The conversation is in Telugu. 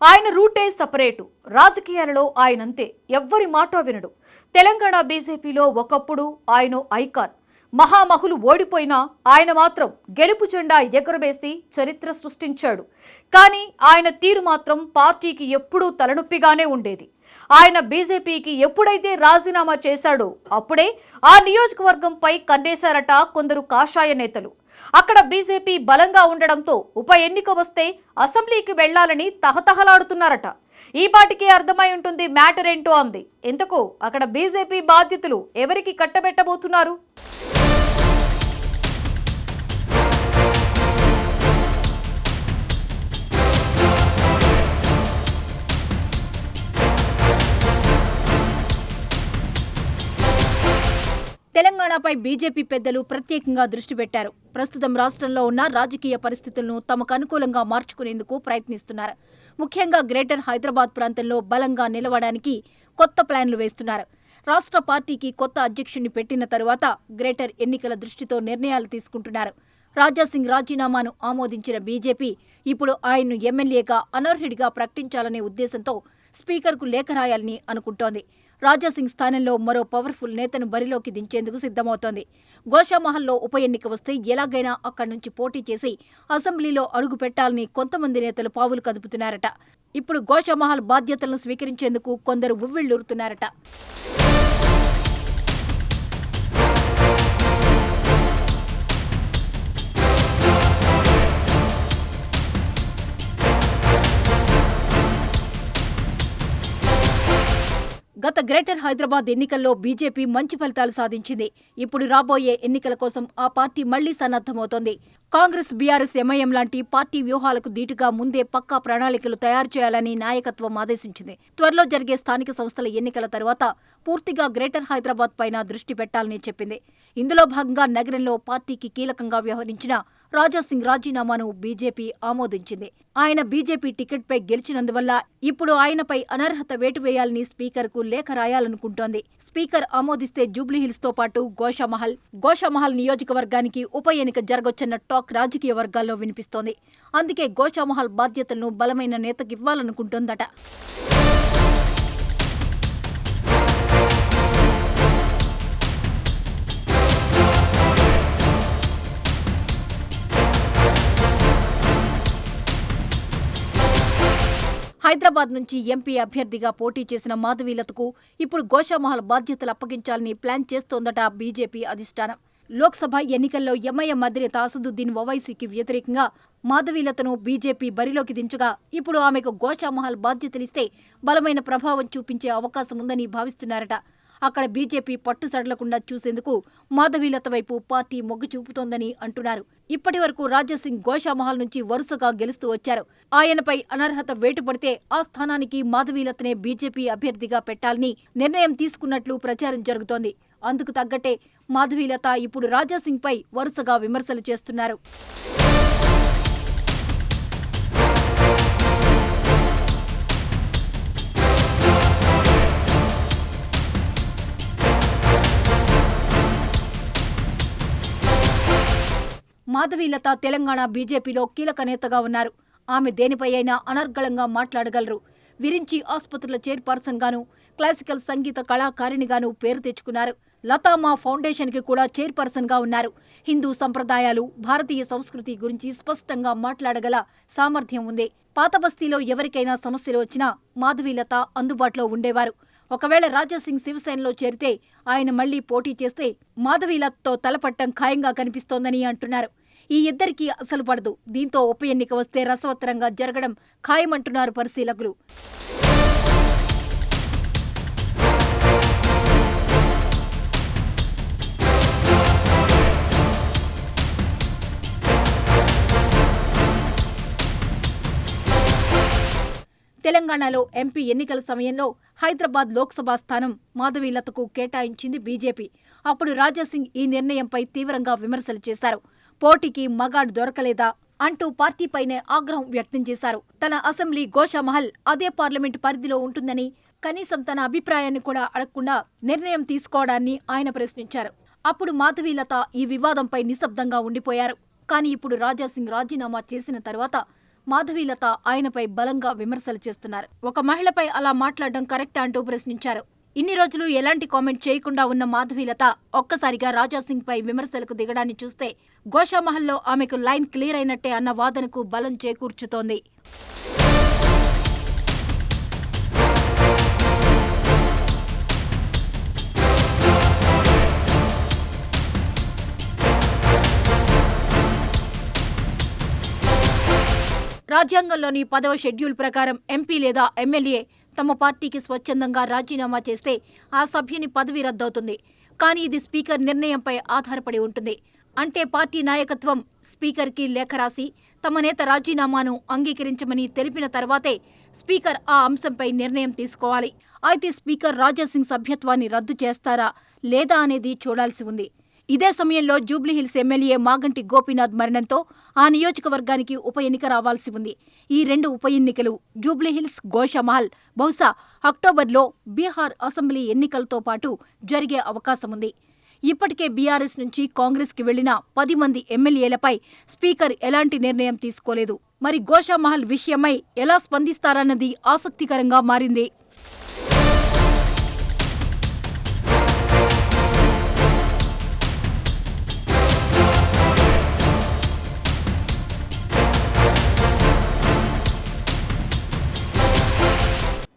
ఆయన రూటే సపరేటు. రాజకీయాలలో ఆయనంతే. ఎవ్వరి మాట వినడు. తెలంగాణ బీజేపీలో ఒకప్పుడు ఆయన ఐకాన్. మహామహులు ఓడిపోయినా ఆయన మాత్రం గెలుపు జెండా ఎగురవేసి చరిత్ర సృష్టించాడు. కానీ ఆయన తీరు మాత్రం పార్టీకి ఎప్పుడూ తలనొప్పిగానే ఉండేది. ఆయన బీజేపీకి ఎప్పుడైతే రాజీనామా చేశాడో అప్పుడే ఆ నియోజకవర్గంపై కన్నేశారట కొందరు కాషాయ నేతలు. అక్కడ బీజేపీ బలంగా ఉండడంతో ఉప ఎన్నిక వస్తే అసెంబ్లీకి వెళ్లాలని తహతహలాడుతున్నారట. ఈ పాటికి అర్థమై ఉంటుంది మ్యాటర్ ఏంటో అంది. ఎందుకు అక్కడ బీజేపీ బాధ్యతలు ఎవరికి కట్టబెట్టబోతున్నారు? తెలంగాణపై బీజేపీ పెద్దలు ప్రత్యేకంగా దృష్టి పెట్టారు. ప్రస్తుతం రాష్ట్రంలో ఉన్న రాజకీయ పరిస్థితులను తమకు అనుకూలంగా మార్చుకునేందుకు ప్రయత్నిస్తున్నారు. ముఖ్యంగా గ్రేటర్ హైదరాబాద్ ప్రాంతంలో బలంగా నిలవడానికి కొత్త ప్లాన్లు వేస్తున్నారు. రాష్ట్ర పార్టీకి కొత్త అధ్యక్షుడిని పెట్టిన తరువాత గ్రేటర్ ఎన్నికల దృష్టితో నిర్ణయాలు తీసుకుంటున్నారు. రాజాసింగ్ రాజీనామాను ఆమోదించిన బీజేపీ ఇప్పుడు ఆయన్ను ఎమ్మెల్యేగా అనర్హుడిగా ప్రకటించాలనే ఉద్దేశంతో స్పీకర్కు లేఖ రాయాలని అనుకుంటోంది. రాజాసింగ్ స్థానంలో మరో పవర్ఫుల్ నేతను బరిలోకి దించేందుకు సిద్ధమవుతోంది. గోషామహల్లో ఉప ఎన్నిక వస్తే ఎలాగైనా అక్కడి నుంచి పోటీ చేసి అసెంబ్లీలో అడుగు పెట్టాలని కొంతమంది నేతలు పావులు కదుపుతున్నారట. ఇప్పుడు గోషామహల్ బాధ్యతలను స్వీకరించేందుకు కొందరు ఉవ్విళ్లూరుతున్నారట. గత గ్రేటర్ హైదరాబాద్ ఎన్నికల్లో బీజేపీ మంచి ఫలితాలు సాధించింది. ఇప్పుడు రాబోయే ఎన్నికల కోసం ఆ పార్టీ మళ్లీ సన్నద్దమవుతోంది. కాంగ్రెస్, బీఆర్ఎస్, ఎంఐఎం లాంటి పార్టీ వ్యూహాలకు దీటుగా ముందే పక్కా ప్రణాళికలు తయారు చేయాలని నాయకత్వం ఆదేశించింది. త్వరలో జరిగే స్థానిక సంస్థల ఎన్నికల తర్వాత పూర్తిగా గ్రేటర్ హైదరాబాద్ పైన దృష్టి పెట్టాలని చెప్పింది. ఇందులో భాగంగా నగరంలో పార్టీకి కీలకంగా వ్యవహరించిన రాజాసింగ్ రాజీనామాను బీజేపీ ఆమోదించింది. ఆయన బీజేపీ టికెట్పై గెలిచినందువల్ల ఇప్పుడు ఆయనపై అనర్హత వేటు వేయాలని స్పీకర్కు లేఖ రాయాలనుకుంటోంది. స్పీకర్ ఆమోదిస్తే జూబ్లీహిల్స్ తో పాటు గోషామహల్ నియోజకవర్గానికి ఉప ఎన్నిక జరగొచ్చన్న టాక్ రాజకీయ వర్గాల్లో వినిపిస్తోంది. అందుకే గోషామహల్ బాధ్యతలను బలమైన నేతకివ్వాలనుకుంటోందట. హైదరాబాద్ నుంచి ఎంపీ అభ్యర్థిగా పోటీ చేసిన మాధవీలతకు ఇప్పుడు గోషామహల్ బాధ్యతలు అప్పగించాలని ప్లాన్ చేస్తోందట బీజేపీ అధిష్టానం. లోక్సభ ఎన్నికల్లో ఎంఐఎం అధినేత అసదుద్దీన్ ఓవైసీకి వ్యతిరేకంగా మాధవీలతను బీజేపీ బరిలోకి దించగా ఇప్పుడు ఆమెకు గోషామహల్ బాధ్యతలిస్తే బలమైన ప్రభావం చూపించే అవకాశం ఉందని భావిస్తున్నారట. అక్కడ బీజేపీ పట్టు సడలకుండా చూసేందుకు మాధవీలత వైపు పార్టీ మొగ్గు చూపుతోందని అంటున్నారు. ఇప్పటి వరకు రాజాసింగ్ గోషామహల్ నుంచి వరుసగా గెలుస్తూ వచ్చారు. ఆయనపై అనర్హత వేటు పడితే ఆ స్థానానికి మాధవీలతనే బీజేపీ అభ్యర్థిగా పెట్టాలని నిర్ణయం తీసుకున్నట్లు ప్రచారం జరుగుతోంది. అందుకు తగ్గట్టే మాధవీలత ఇప్పుడు రాజాసింగ్ పై వరుసగా విమర్శలు చేస్తున్నారు. మాధవీలత తెలంగాణ బీజేపీలో కీలక నేతగా ఉన్నారు. ఆమె దేనిపై అయినా అనర్గళంగా మాట్లాడగలరు. విరించి ఆసుపత్రుల చైర్పర్సన్ గాను, క్లాసికల్ సంగీత కళాకారిణిగాను పేరు తెచ్చుకున్నారు. లతామా ఫౌండేషన్ కి కూడా చైర్పర్సన్ గా ఉన్నారు. హిందూ సంప్రదాయాలు, భారతీయ సంస్కృతి గురించి స్పష్టంగా మాట్లాడగల సామర్థ్యం ఉంది. పాత బస్తీలో ఎవరికైనా సమస్యలు వచ్చినా మాధవీలత అందుబాటులో ఉండేవారు. ఒకవేళ రాజాసింగ్ శివసేనలో చేరితే ఆయన మళ్లీ పోటీ చేస్తే మాధవీలతతో తలపట్టం ఖాయంగా కనిపిస్తోందని అంటున్నారు. ఈ ఇద్దరికీ అసలు పడదు. దీంతో ఉప ఎన్నిక వస్తే రసవత్తరంగా జరగడం ఖాయమంటున్నారు పరిశీలకులు. తెలంగాణలో ఎంపీ ఎన్నికల సమయంలో హైదరాబాద్ లోక్సభ స్థానం మాధవీలతకు కేటాయించింది బీజేపీ. అప్పుడు రాజాసింగ్ ఈ నిర్ణయంపై తీవ్రంగా విమర్శలు చేశారు. పోటీకి మగాడు దొరకలేదా అంటూ పార్టీపైనే ఆగ్రహం వ్యక్తం చేశారు. తన అసెంబ్లీ గోషామహల్ అదే పార్లమెంటు పరిధిలో ఉంటుందని, కనీసం తన అభిప్రాయాన్ని కూడా అడగకుండా నిర్ణయం తీసుకోవడాన్ని ఆయన ప్రశ్నించారు. అప్పుడు మాధవీలత ఈ వివాదంపై నిశ్శబ్దంగా ఉండిపోయారు. కానీ ఇప్పుడు రాజాసింగ్ రాజీనామా చేసిన తర్వాత మాధవీలత ఆయనపై బలంగా విమర్శలు చేస్తున్నారు. ఒక మహిళపై అలా మాట్లాడడం కరెక్టా అంటూ ప్రశ్నించారు. ఇన్ని రోజులు ఎలాంటి కామెంట్ చేయకుండా ఉన్న మాధవీలత ఒక్కసారిగా రాజాసింగ్ పై విమర్శలకు దిగడాన్ని చూస్తే గోషామహల్లో ఆమెకు లైన్ క్లియర్ అయినట్టే అన్న వాదనకు బలం చేకూర్చుతోంది. రాజ్యాంగంలోని 10వ షెడ్యూల్ ప్రకారం ఎంపీ లేదా ఎమ్మెల్యే తమ పార్టీకి స్వచ్ఛందంగా రాజీనామా చేస్తే ఆ సభ్యుని పదవి రద్దవుతుంది. కానీ ఇది స్పీకర్ నిర్ణయంపై ఆధారపడి ఉంటుంది. అంటే పార్టీ నాయకత్వం స్పీకర్కి లేఖ రాసి తమ నేత రాజీనామాను అంగీకరించమని తెలిపిన తర్వాతే స్పీకర్ ఆ అంశంపై నిర్ణయం తీసుకోవాలి. అయితే స్పీకర్ రాజాసింగ్ సభ్యత్వాన్ని రద్దు చేస్తారా లేదా అనేది చూడాల్సి ఉంది. ఇదే సమయంలో జూబ్లీహిల్స్ ఎమ్మెల్యే మాగంటి గోపీనాథ్ మరణంతో ఆ నియోజకవర్గానికి ఉప ఎన్నిక రావాల్సి ఉంది. ఈ 2 ఉప ఎన్నికలు జూబ్లీహిల్స్, గోషామహల్ బహుశా అక్టోబర్లో బీహార్ అసెంబ్లీ ఎన్నికలతో పాటు జరిగే అవకాశముంది. ఇప్పటికే బీఆర్ఎస్ నుంచి కాంగ్రెస్కి వెళ్లిన 10 మంది ఎమ్మెల్యేలపై స్పీకర్ ఎలాంటి నిర్ణయం తీసుకోలేదు. మరి గోషామహల్ విషయమై ఎలా స్పందిస్తారన్నది ఆసక్తికరంగా మారింది.